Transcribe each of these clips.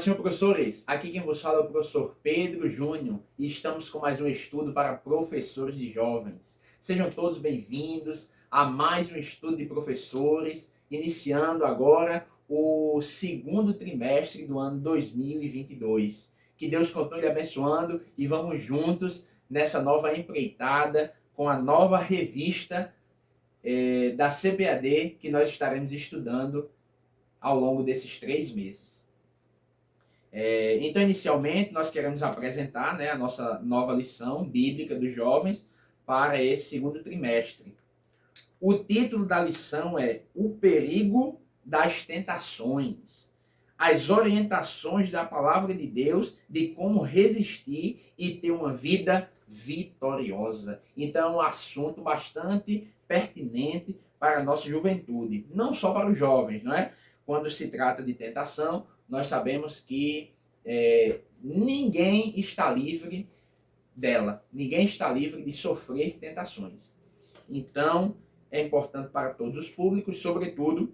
Senhor, professores. Aqui quem vos fala é o professor Pedro Júnior e estamos com mais um estudo para professores de jovens. Sejam todos bem-vindos a mais um estudo de professores, iniciando agora o segundo trimestre do ano 2022. Que Deus continue abençoando e vamos juntos nessa nova empreitada com a nova revista da CBAD que nós estaremos estudando ao longo desses 3 meses. Então, inicialmente, nós queremos apresentar, a nossa nova lição bíblica dos jovens para esse segundo trimestre. O título da lição é O Perigo das Tentações. As orientações da Palavra de Deus de como resistir e ter uma vida vitoriosa. Então, é um assunto bastante pertinente para a nossa juventude, não só para os jovens, não é? Quando se trata de tentação, nós sabemos que ninguém está livre dela. Ninguém está livre de sofrer tentações. Então, é importante para todos os públicos, sobretudo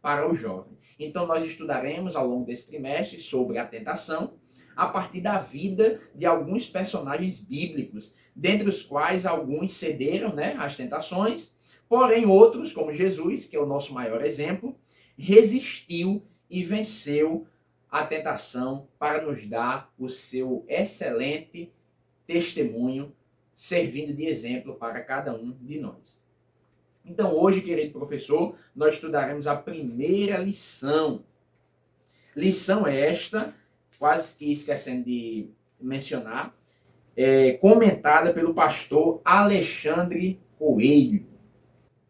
para os jovens. Então, nós estudaremos ao longo desse trimestre sobre a tentação, a partir da vida de alguns personagens bíblicos, dentre os quais alguns cederam, às tentações, porém outros, como Jesus, que é o nosso maior exemplo, resistiu e venceu a tentação para nos dar o seu excelente testemunho, servindo de exemplo para cada um de nós. Então, hoje, querido professor, nós estudaremos a primeira lição. Lição esta, quase que esquecendo de mencionar, comentada pelo pastor Alexandre Coelho.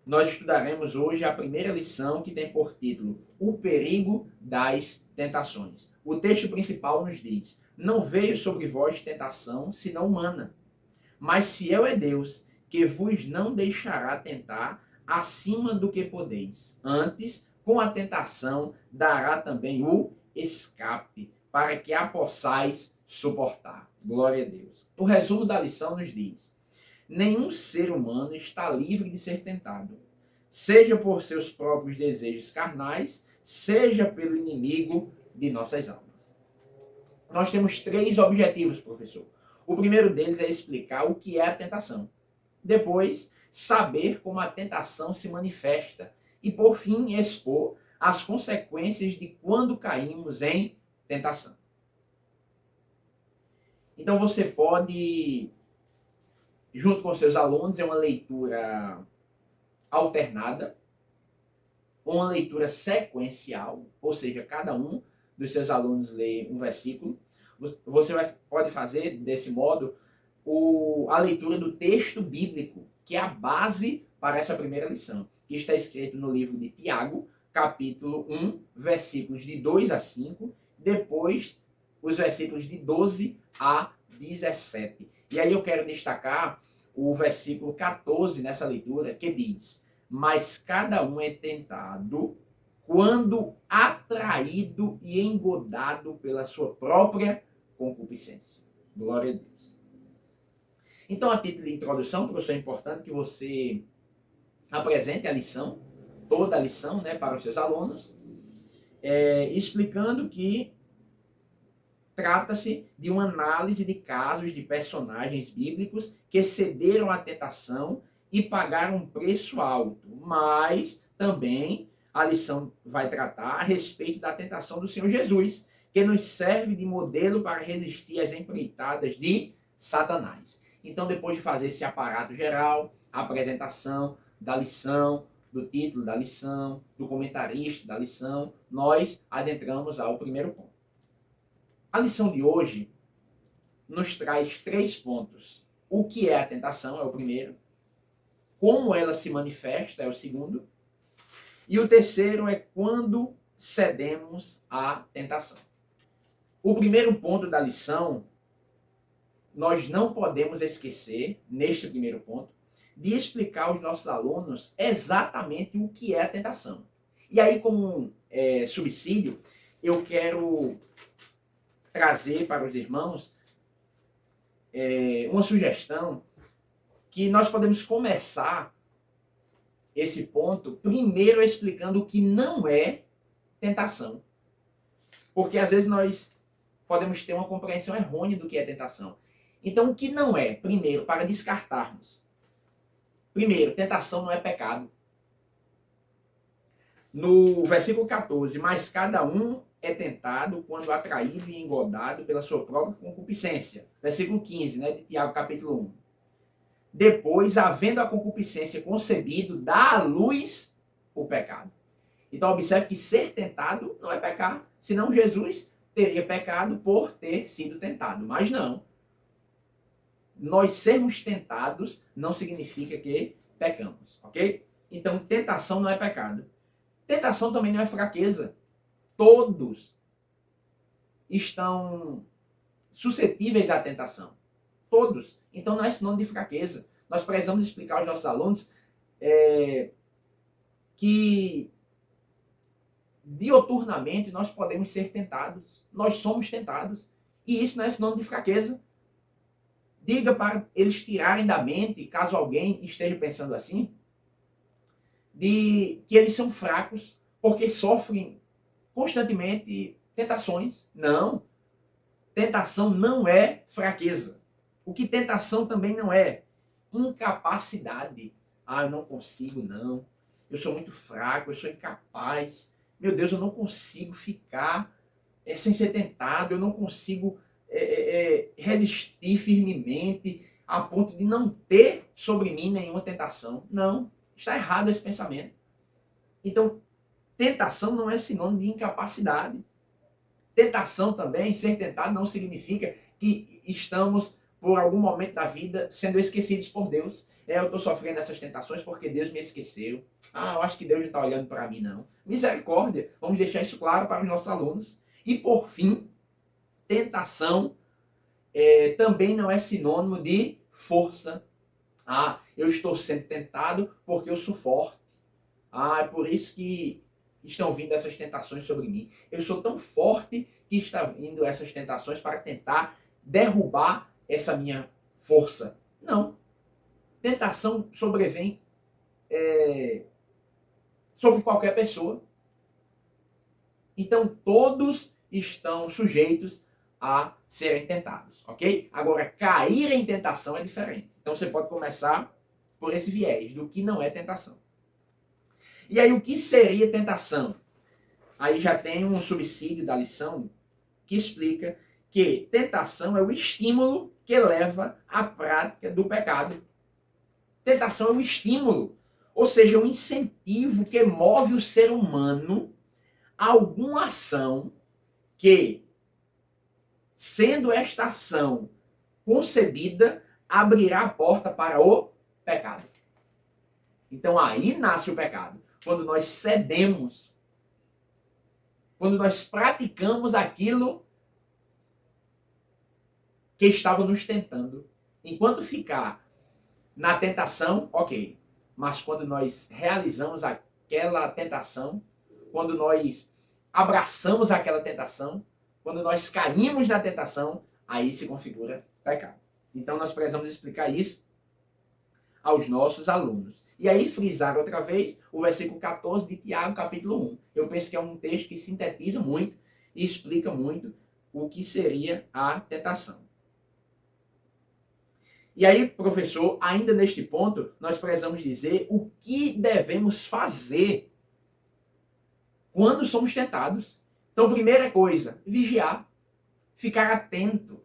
Nós estudaremos hoje a primeira lição, que tem por título O Perigo das Tentações. O texto principal nos diz: Não veio sobre vós tentação, senão humana. Mas fiel é Deus, que vos não deixará tentar acima do que podeis. Antes, com a tentação, dará também o escape, para que a possais suportar. Glória a Deus. O resumo da lição nos diz: Nenhum ser humano está livre de ser tentado, seja por seus próprios desejos carnais, seja pelo inimigo de nossas almas. Nós temos 3 objetivos, professor. O primeiro deles é explicar o que é a tentação. Depois, saber como a tentação se manifesta. E, por fim, expor as consequências de quando caímos em tentação. Então, você pode, junto com seus alunos, é uma leitura alternada, uma leitura sequencial, ou seja, cada um dos seus alunos lê um versículo. Você pode fazer, desse modo, a leitura do texto bíblico, que é a base para essa primeira lição, que está escrito no livro de Tiago, capítulo 1, versículos de 2 a 5, depois os versículos de 12 a 17. E aí eu quero destacar o versículo 14 nessa leitura, que diz: Mas cada um é tentado quando atraído e engodado pela sua própria concupiscência. Glória a Deus. Então, a título de introdução, professor, é importante que você apresente a lição, toda a lição, para os seus alunos, explicando que trata-se de uma análise de casos de personagens bíblicos que cederam à tentação e pagaram um preço alto. Mas também a lição vai tratar a respeito da tentação do Senhor Jesus, que nos serve de modelo para resistir às empreitadas de Satanás. Então, depois de fazer esse aparato geral, a apresentação da lição, do título da lição, do comentarista da lição, nós adentramos ao primeiro ponto. A lição de hoje nos traz 3 pontos. O que é a tentação é o primeiro. Como ela se manifesta é o segundo. E o terceiro é quando cedemos à tentação. O primeiro ponto da lição, nós não podemos esquecer, neste primeiro ponto, de explicar aos nossos alunos exatamente o que é a tentação. E aí, como subsídio, eu quero trazer para os irmãos uma sugestão que nós podemos começar esse ponto primeiro explicando o que não é tentação. Porque às vezes nós podemos ter uma compreensão errônea do que é tentação. Então, o que não é? Primeiro, para descartarmos. Primeiro, tentação não é pecado. No versículo 14, mas cada um é tentado quando atraído e engodado pela sua própria concupiscência. Versículo 15, né, de Tiago, capítulo 1. Depois, havendo a concupiscência concebido, dá à luz o pecado. Então, observe que ser tentado não é pecar, senão Jesus teria pecado por ter sido tentado. Mas não. Nós sermos tentados não significa que pecamos, ok? Então, tentação não é pecado. Tentação também não é fraqueza. Todos estão suscetíveis à tentação. Todos. Então não é sinônimo de fraqueza. Nós precisamos explicar aos nossos alunos que dioturnamente nós podemos ser tentados. Nós somos tentados. E isso não é sinônimo de fraqueza. Diga para eles tirarem da mente, caso alguém esteja pensando assim, de que eles são fracos porque sofrem constantemente tentações. Não. Tentação não é fraqueza. O que tentação também não é? Incapacidade. Ah, eu não consigo, não. Eu sou muito fraco, eu sou incapaz. Meu Deus, eu não consigo ficar sem ser tentado. Eu não consigo resistir firmemente a ponto de não ter sobre mim nenhuma tentação. Não. Está errado esse pensamento. Então, tentação não é sinônimo de incapacidade. Tentação também, ser tentado, não significa que estamos, por algum momento da vida, sendo esquecidos por Deus. Eu estou sofrendo essas tentações porque Deus me esqueceu. Eu acho que Deus não está olhando para mim, não. Misericórdia. Vamos deixar isso claro para os nossos alunos. E, por fim, tentação também não é sinônimo de força. Eu estou sendo tentado porque eu sou forte. É por isso que estão vindo essas tentações sobre mim. Eu sou tão forte que está vindo essas tentações para tentar derrubar essa minha força. Não. Tentação sobrevém sobre qualquer pessoa. Então, todos estão sujeitos a serem tentados, ok? Agora, cair em tentação é diferente. Então, você pode começar por esse viés do que não é tentação. E aí, o que seria tentação? Aí já tem um subsídio da lição que explica que tentação é o estímulo que leva à prática do pecado. Tentação é um estímulo, ou seja, um incentivo que move o ser humano a alguma ação que, sendo esta ação concebida, abrirá a porta para o pecado. Então aí nasce o pecado. Quando nós cedemos, quando nós praticamos aquilo que estava nos tentando. Enquanto ficar na tentação, ok. Mas quando nós realizamos aquela tentação, quando nós abraçamos aquela tentação, quando nós caímos na tentação, aí se configura pecado. Então nós precisamos explicar isso aos nossos alunos. E aí frisar outra vez o versículo 14 de Tiago, capítulo 1. Eu penso que é um texto que sintetiza muito e explica muito o que seria a tentação. E aí, professor, ainda neste ponto, nós precisamos dizer o que devemos fazer quando somos tentados. Então, primeira coisa, vigiar, ficar atento.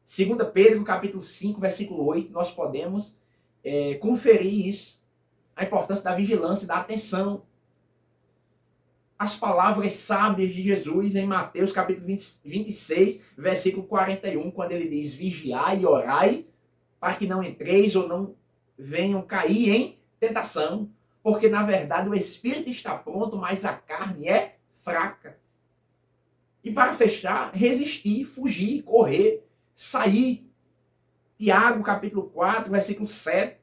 2 Pedro, capítulo 5, versículo 8, nós podemos conferir isso. A importância da vigilância e da atenção. As palavras sábias de Jesus em Mateus, capítulo 26, versículo 41, quando ele diz, vigiai e orai, para que não entreis ou não venham cair em tentação. Porque, na verdade, o espírito está pronto, mas a carne é fraca. E para fechar, resistir, fugir, correr, sair. Tiago, capítulo 4, versículo 7.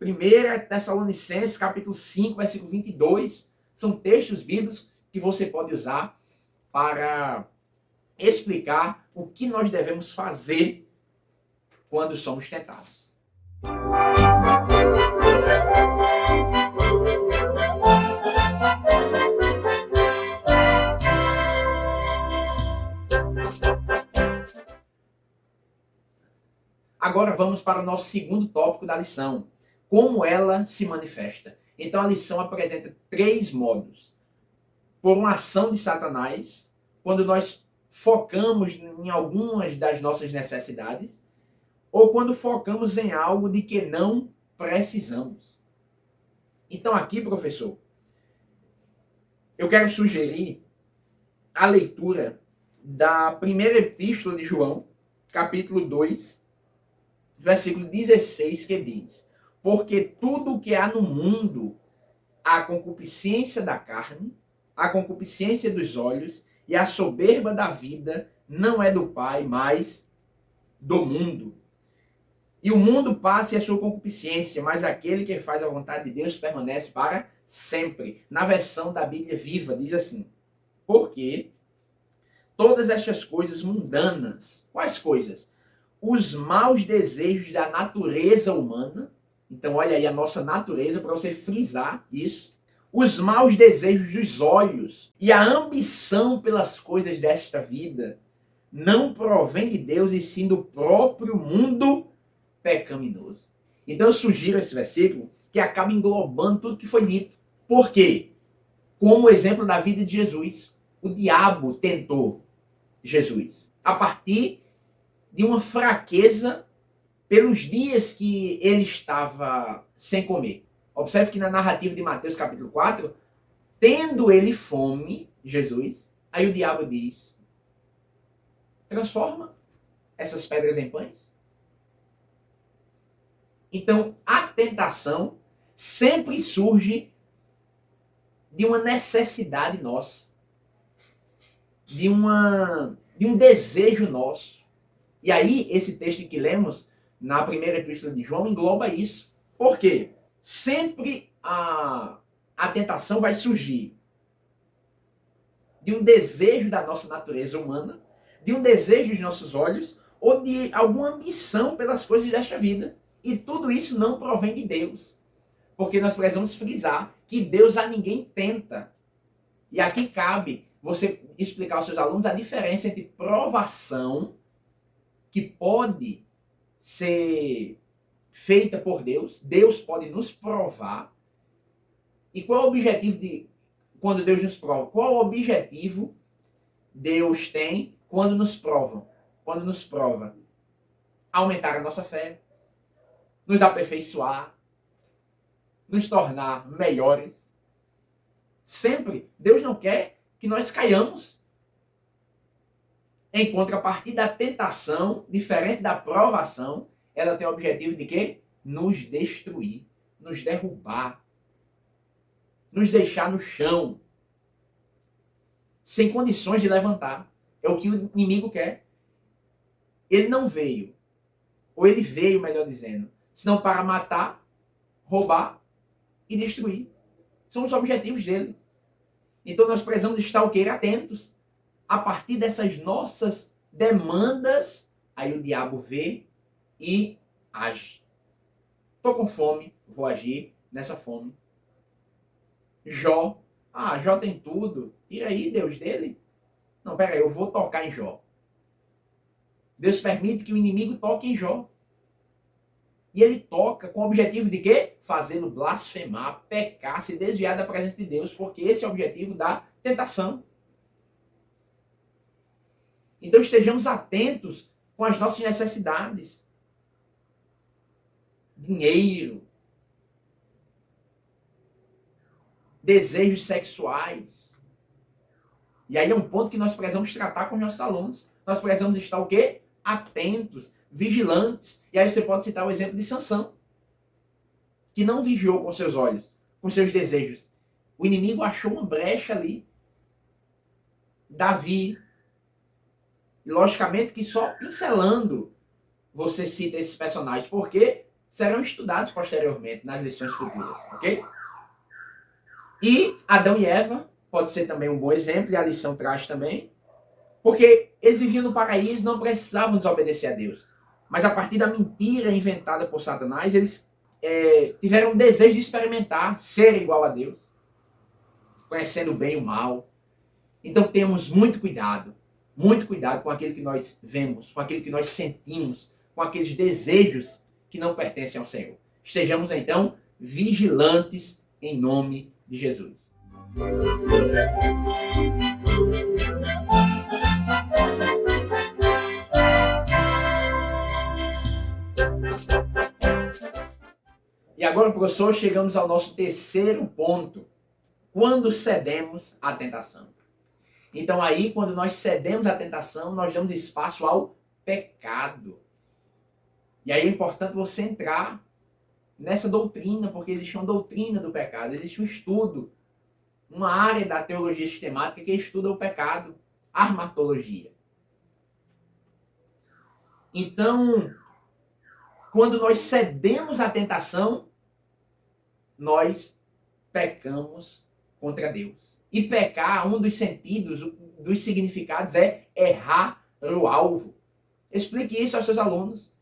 1 Tessalonicenses, capítulo 5, versículo 22. São textos bíblicos que você pode usar para explicar o que nós devemos fazer quando somos tentados. agora vamos para o nosso segundo tópico da lição. Como ela se manifesta. Então a lição apresenta 3 modos. Por uma ação de Satanás, quando nós focamos em algumas das nossas necessidades, ou quando focamos em algo de que não precisamos. Então aqui, professor, eu quero sugerir a leitura da primeira epístola de João, capítulo 2, versículo 16, que diz: porque tudo o que há no mundo, a concupiscência da carne, a concupiscência dos olhos e a soberba da vida, não é do Pai, mas do mundo. E o mundo passa e a sua concupiscência, mas aquele que faz a vontade de Deus permanece para sempre. Na versão da Bíblia Viva diz assim: porque todas estas coisas mundanas, quais coisas? Os maus desejos da natureza humana. Então olha aí a nossa natureza para você frisar isso. Os maus desejos dos olhos e a ambição pelas coisas desta vida não provém de Deus e sim do próprio mundo pecaminoso. Então eu sugiro esse versículo que acaba englobando tudo que foi dito. Por quê? Como exemplo da vida de Jesus, o diabo tentou Jesus a partir de uma fraqueza pelos dias que ele estava sem comer. Observe que na narrativa de Mateus capítulo 4, tendo ele fome, Jesus, aí o diabo diz: transforma essas pedras em pães. Então, a tentação sempre surge de uma necessidade nossa, de um desejo nosso. E aí, esse texto que lemos na primeira epístola de João engloba isso. Por quê? Sempre a tentação vai surgir de um desejo da nossa natureza humana, de um desejo dos nossos olhos, ou de alguma ambição pelas coisas desta vida. E tudo isso não provém de Deus. Porque nós precisamos frisar que Deus a ninguém tenta. E aqui cabe você explicar aos seus alunos a diferença entre provação, que pode ser feita por Deus, Deus pode nos provar. E qual é o objetivo de quando Deus nos prova? Qual é o objetivo Deus tem quando nos prova? Quando nos prova? Aumentar a nossa fé, nos aperfeiçoar, nos tornar melhores. Sempre, Deus não quer que nós caiamos. Em contrapartida, a tentação, diferente da provação, ela tem o objetivo de quê? Nos destruir, nos derrubar, nos deixar no chão, sem condições de levantar. É o que o inimigo quer. Ele não veio, ou ele veio, melhor dizendo, senão para matar, roubar e destruir. São os objetivos dele. Então nós precisamos estar o quê? Atentos. A partir dessas nossas demandas, aí o diabo vê e age. Estou com fome, vou agir nessa fome. Jó. Jó tem tudo. Tira aí Deus dele. Não, pera aí, eu vou tocar em Jó. Deus permite que o inimigo toque em Jó. E ele toca com o objetivo de quê? Fazê-lo blasfemar, pecar, se desviar da presença de Deus, porque esse é o objetivo da tentação. Então estejamos atentos com as nossas necessidades. Dinheiro, desejos sexuais. E aí é um ponto que nós precisamos tratar com os nossos alunos. Nós precisamos estar o quê? Atentos, vigilantes. E aí você pode citar o exemplo de Sansão, que não vigiou com seus olhos, com seus desejos. O inimigo achou uma brecha ali. Davi. E logicamente que só pincelando você cita esses personagens, porque serão estudados posteriormente nas lições futuras, ok? E Adão e Eva pode ser também um bom exemplo, e a lição traz também, porque eles viviam no paraíso, não precisavam desobedecer a Deus. Mas a partir da mentira inventada por Satanás, eles tiveram um desejo de experimentar ser igual a Deus, conhecendo o bem e o mal. Então temos muito cuidado com aquilo que nós vemos, com aquilo que nós sentimos, com aqueles desejos que não pertencem ao Senhor. Estejamos então vigilantes em nome de Jesus. E agora, professor, chegamos ao nosso terceiro ponto. Quando cedemos à tentação. Então aí, quando nós cedemos à tentação, nós damos espaço ao pecado. E aí é importante você entrar nessa doutrina, porque existe uma doutrina do pecado, existe um estudo, uma área da teologia sistemática que estuda o pecado, armatologia. Então, quando nós cedemos à tentação, nós pecamos contra Deus. E pecar, um dos sentidos, dos significados é errar o alvo. Explique isso aos seus alunos.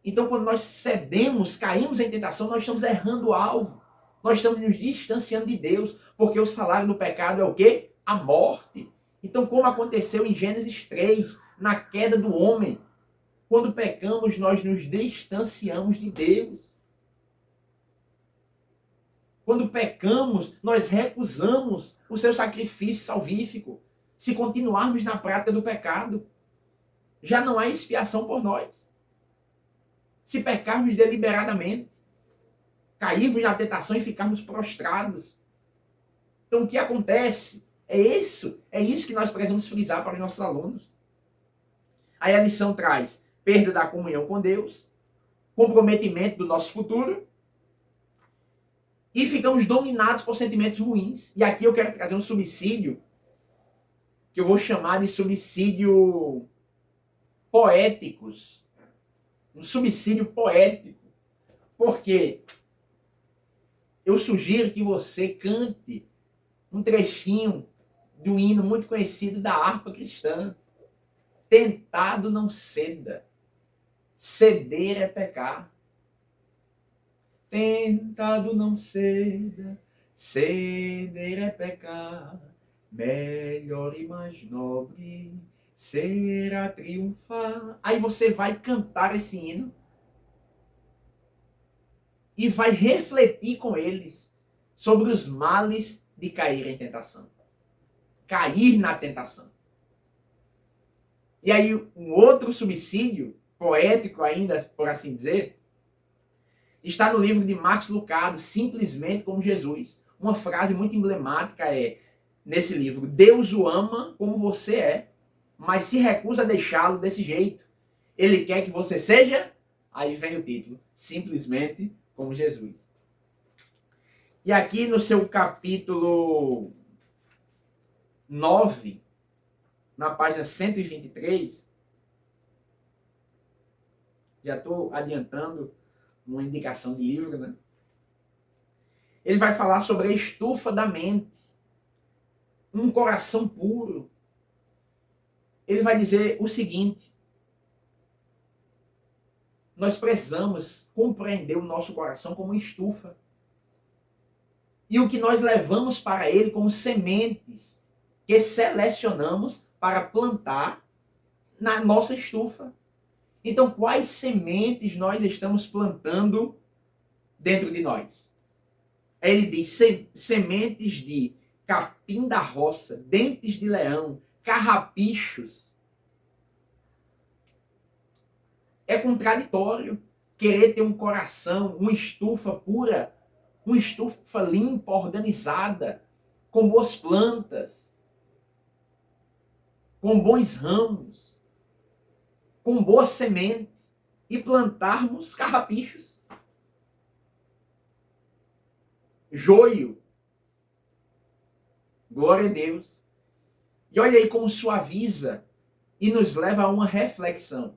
Então, quando nós cedemos, caímos em tentação, nós estamos errando o alvo. Nós estamos nos distanciando de Deus, porque o salário do pecado é o quê? A morte. Então, como aconteceu em Gênesis 3, na queda do homem, quando pecamos, nós nos distanciamos de Deus. Quando pecamos, nós recusamos o seu sacrifício salvífico. Se continuarmos na prática do pecado, já não há expiação por nós. Se pecarmos deliberadamente, cairmos na tentação e ficarmos prostrados. Então o que acontece? É isso que nós precisamos frisar para os nossos alunos. Aí a lição traz perda da comunhão com Deus, comprometimento do nosso futuro, e ficamos dominados por sentimentos ruins. E aqui eu quero trazer um subsídio, que eu vou chamar de subsídio poéticos. Um subsídio poético. Porque eu sugiro que você cante um trechinho de um hino muito conhecido da harpa cristã. Tentado não ceda. Ceder é pecar. Tentado não ceda, ceder é pecar, melhor e mais nobre será triunfar. Aí você vai cantar esse hino e vai refletir com eles sobre os males de cair em tentação. Cair na tentação. E aí um outro subsídio, poético ainda, por assim dizer, está no livro de Max Lucado, Simplesmente como Jesus. Uma frase muito emblemática é, nesse livro, Deus o ama como você é, mas se recusa a deixá-lo desse jeito. Ele quer que você seja, aí vem o título, Simplesmente como Jesus. E aqui no seu capítulo 9, na página 123, já estou adiantando uma indicação de livro, né? Ele vai falar sobre a estufa da mente, um coração puro. Ele vai dizer o seguinte: nós precisamos compreender o nosso coração como uma estufa. E o que nós levamos para ele como sementes que selecionamos para plantar na nossa estufa. Então, quais sementes nós estamos plantando dentro de nós? Ele diz sementes de capim da roça, dentes de leão, carrapichos. É contraditório querer ter um coração, uma estufa pura, uma estufa limpa, organizada, com boas plantas, com bons ramos, com boa semente, e plantarmos carrapichos, joio. Glória a Deus. E olha aí como suaviza e nos leva a uma reflexão.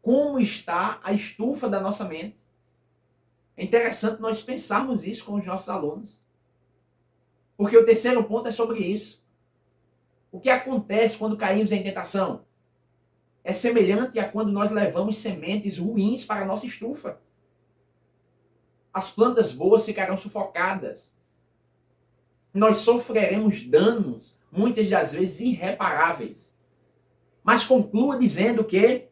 Como está a estufa da nossa mente? É interessante nós pensarmos isso com os nossos alunos. Porque o terceiro ponto é sobre isso. O que acontece quando caímos em tentação? É semelhante a quando nós levamos sementes ruins para a nossa estufa. As plantas boas ficarão sufocadas. Nós sofreremos danos, muitas das vezes irreparáveis. Mas conclua dizendo que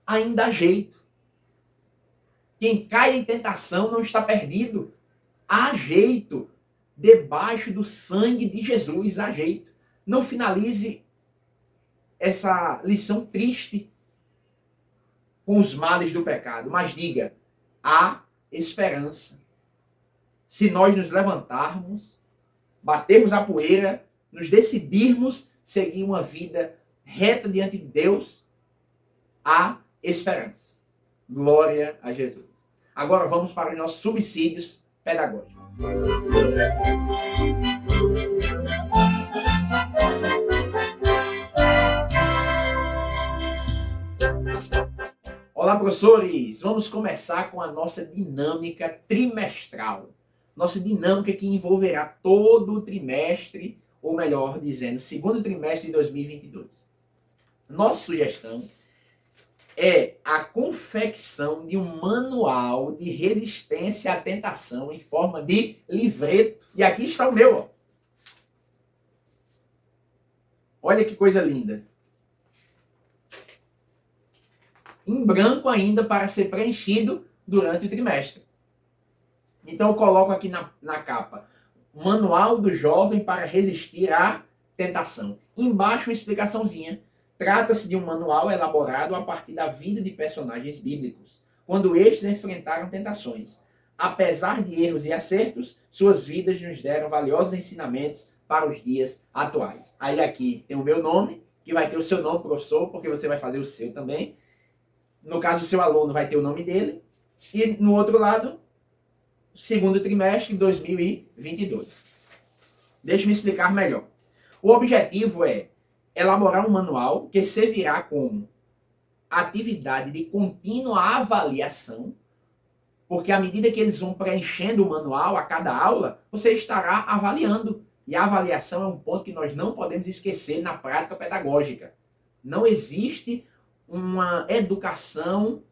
ainda há jeito. Quem cai em tentação não está perdido. Há jeito. Debaixo do sangue de Jesus, há jeito. Não finalize essa lição triste com os males do pecado, mas diga, há esperança. Se nós nos levantarmos, batermos a poeira, nos decidirmos seguir uma vida reta diante de Deus, há esperança. Glória a Jesus. Agora vamos para os nossos subsídios pedagógicos. Olá, professores! Vamos começar com a nossa dinâmica trimestral. Nossa dinâmica que envolverá todo o trimestre, ou melhor dizendo, segundo trimestre de 2022. Nossa sugestão é a confecção de um manual de resistência à tentação em forma de livreto. E aqui está o meu. Ó. Olha que coisa linda. Em branco ainda para ser preenchido durante o trimestre. Então eu coloco aqui na capa, Manual do Jovem para Resistir à Tentação. Embaixo uma explicaçãozinha. Trata-se de um manual elaborado a partir da vida de personagens bíblicos, quando estes enfrentaram tentações. Apesar de erros e acertos, suas vidas nos deram valiosos ensinamentos para os dias atuais. Aí aqui tem o meu nome, que vai ter o seu nome, professor, porque você vai fazer o seu também. No caso, o seu aluno vai ter o nome dele. E no outro lado, segundo trimestre de 2022. Deixa-me explicar melhor. O objetivo é elaborar um manual que servirá como atividade de contínua avaliação, porque à medida que eles vão preenchendo o manual a cada aula, você estará avaliando. E a avaliação é um ponto que nós não podemos esquecer na prática pedagógica. Não existe uma educação,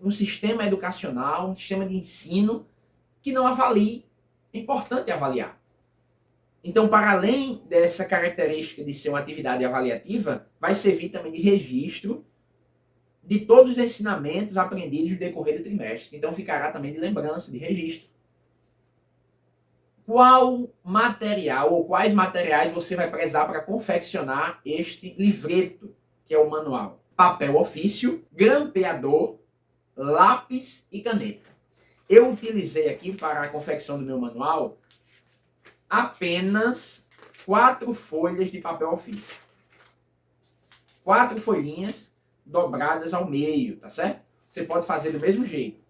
um sistema educacional, um sistema de ensino que não avalie. É importante avaliar. Então, para além dessa característica de ser uma atividade avaliativa, vai servir também de registro de todos os ensinamentos aprendidos no decorrer do trimestre. Então, ficará também de lembrança, de registro. Qual material ou quais materiais você vai precisar para confeccionar este livreto, que é o manual? Papel ofício, grampeador, lápis e caneta. Eu utilizei aqui para a confecção do meu manual apenas 4 folhas de papel ofício. 4 folhinhas dobradas ao meio, tá certo? Você pode fazer do mesmo jeito.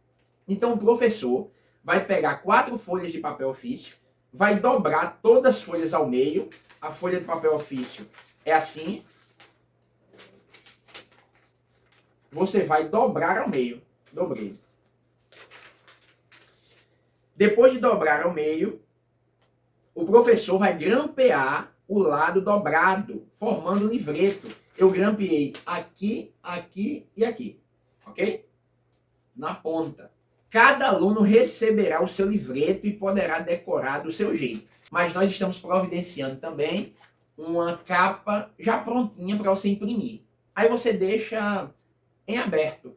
Então o professor vai pegar 4 folhas de papel ofício, vai dobrar todas as folhas ao meio. A folha de papel ofício é assim. Você vai dobrar ao meio. Dobrei. Depois de dobrar ao meio, o professor vai grampear o lado dobrado, formando um livreto. Eu grampeei aqui, aqui e aqui. Ok? Na ponta. Cada aluno receberá o seu livreto e poderá decorar do seu jeito. Mas nós estamos providenciando também uma capa já prontinha para você imprimir. Aí você deixa em aberto.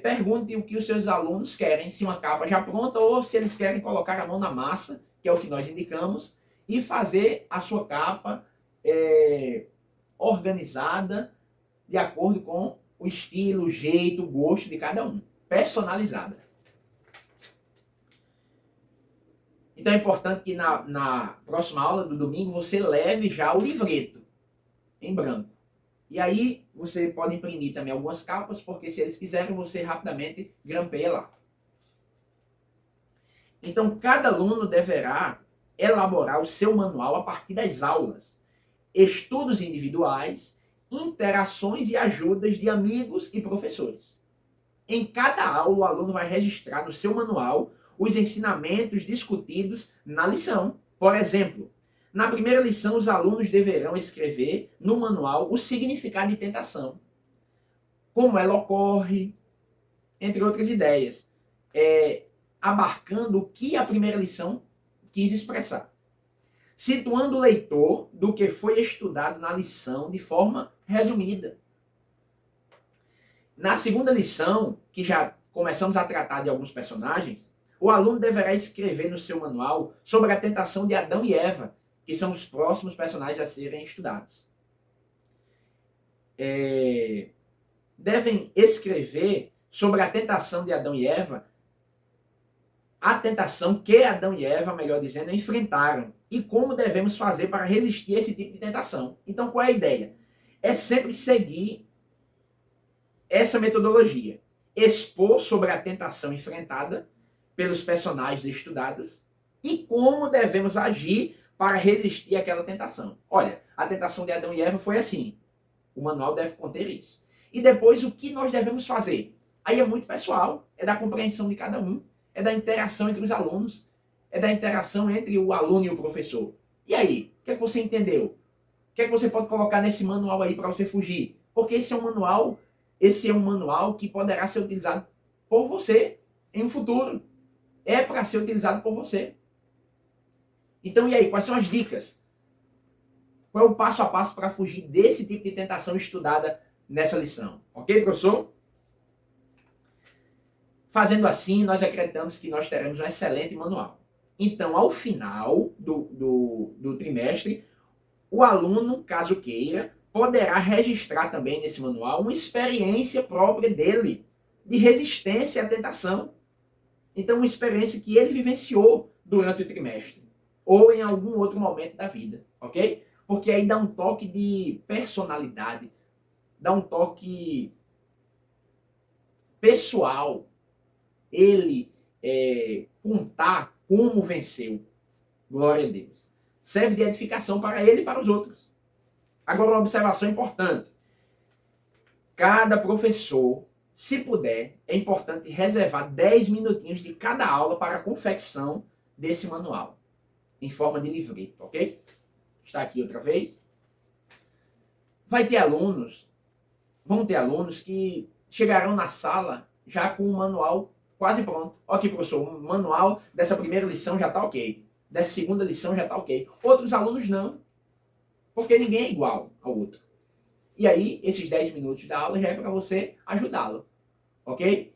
Pergunte o que os seus alunos querem, se uma capa já pronta ou se eles querem colocar a mão na massa, que é o que nós indicamos, e fazer a sua capa organizada de acordo com o estilo, o jeito, o gosto de cada um. Personalizada. Então é importante que na próxima aula do domingo você leve já o livreto em branco. E aí você pode imprimir também algumas capas, porque se eles quiserem, você rapidamente grampeia lá. Então cada aluno deverá elaborar o seu manual a partir das aulas, estudos individuais, interações e ajudas de amigos e professores. Em cada aula, o aluno vai registrar no seu manual os ensinamentos discutidos na lição. Por exemplo, na primeira lição, os alunos deverão escrever no manual o significado de tentação, como ela ocorre, entre outras ideias, abarcando o que a primeira lição quis expressar. situando o leitor do que foi estudado na lição de forma resumida. Na segunda lição, que já começamos a tratar de alguns personagens, o aluno deverá escrever no seu manual sobre a tentação de Adão e Eva, que são os próximos personagens a serem estudados. Devem escrever sobre a tentação de Adão e Eva, a tentação que Adão e Eva, melhor dizendo, enfrentaram e como devemos fazer para resistir a esse tipo de tentação. Então, qual é a ideia? É sempre seguir essa metodologia. Expor sobre a tentação enfrentada pelos personagens estudados e como devemos agir para resistir àquela tentação. Olha, a tentação de Adão e Eva foi assim. O manual deve conter isso. E depois, o que nós devemos fazer? Aí é muito pessoal, é da compreensão de cada um, é da interação entre os alunos, é da interação entre o aluno e o professor. E aí, o que é que você entendeu? O que é que você pode colocar nesse manual aí para você fugir? Porque esse é um manual que poderá ser utilizado por você em um futuro. É para ser utilizado por você. Então, e aí, quais são as dicas? Qual é o passo a passo para fugir desse tipo de tentação estudada nessa lição? Ok, professor? Fazendo assim, nós acreditamos que nós teremos um excelente manual. Então, ao final do trimestre, o aluno, caso queira, poderá registrar também nesse manual uma experiência própria dele, de resistência à tentação. Então, uma experiência que ele vivenciou durante o trimestre, ou em algum outro momento da vida, ok? Porque aí dá um toque de personalidade, dá um toque pessoal, ele contar como venceu. Glória a Deus. Serve de edificação para ele e para os outros. Agora, uma observação importante. Cada professor, se puder, é importante reservar 10 minutinhos de cada aula para a confecção desse manual, em forma de livreto, ok? Está aqui outra vez. Vão ter alunos que chegarão na sala já com o manual quase pronto. Ok, professor, o manual dessa primeira lição já está ok. Dessa segunda lição já está ok. Outros alunos não, porque ninguém é igual ao outro. E aí, esses 10 minutos da aula já é para você ajudá-lo, ok?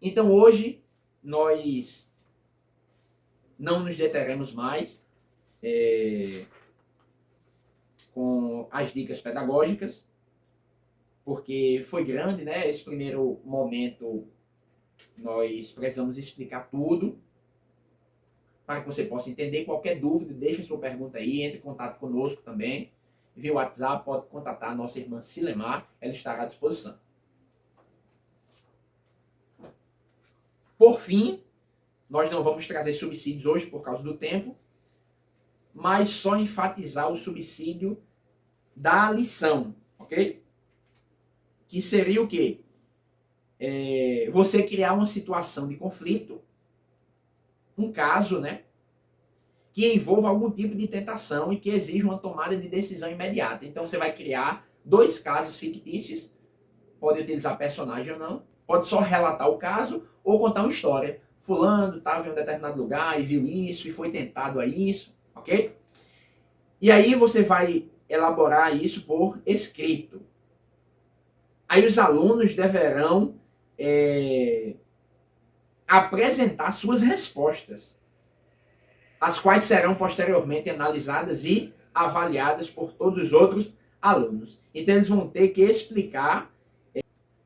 Então, hoje, nós não nos deteremos mais com as dicas pedagógicas, porque foi grande, né? Esse primeiro momento, nós precisamos explicar tudo, para que você possa entender. Qualquer dúvida, deixe sua pergunta aí, entre em contato conosco também. Via WhatsApp, pode contatar a nossa irmã Silemar, ela estará à disposição. Por fim, nós não vamos trazer subsídios hoje por causa do tempo, mas só enfatizar o subsídio da lição, ok? Que seria o quê? Você criar uma situação de conflito, um caso, né, que envolva algum tipo de tentação e que exija uma tomada de decisão imediata. Então você vai criar 2 casos fictícios, pode utilizar personagem ou não, pode só relatar o caso ou contar uma história. Fulano estava em um determinado lugar e viu isso e foi tentado a isso, ok? E aí você vai elaborar isso por escrito. Aí os alunos deverão apresentar suas respostas, as quais serão posteriormente analisadas e avaliadas por todos os outros alunos. Então eles vão ter que explicar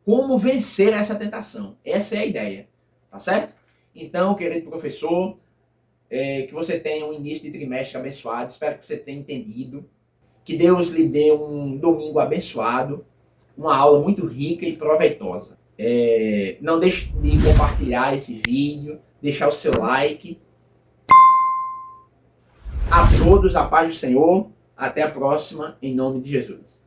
como vencer essa tentação. Essa é a ideia, tá certo? Então, querido professor, que você tenha um início de trimestre abençoado, espero que você tenha entendido, que Deus lhe dê um domingo abençoado, uma aula muito rica e proveitosa. Não deixe de compartilhar esse vídeo, deixar o seu like. A todos, a paz do Senhor. Até a próxima, em nome de Jesus.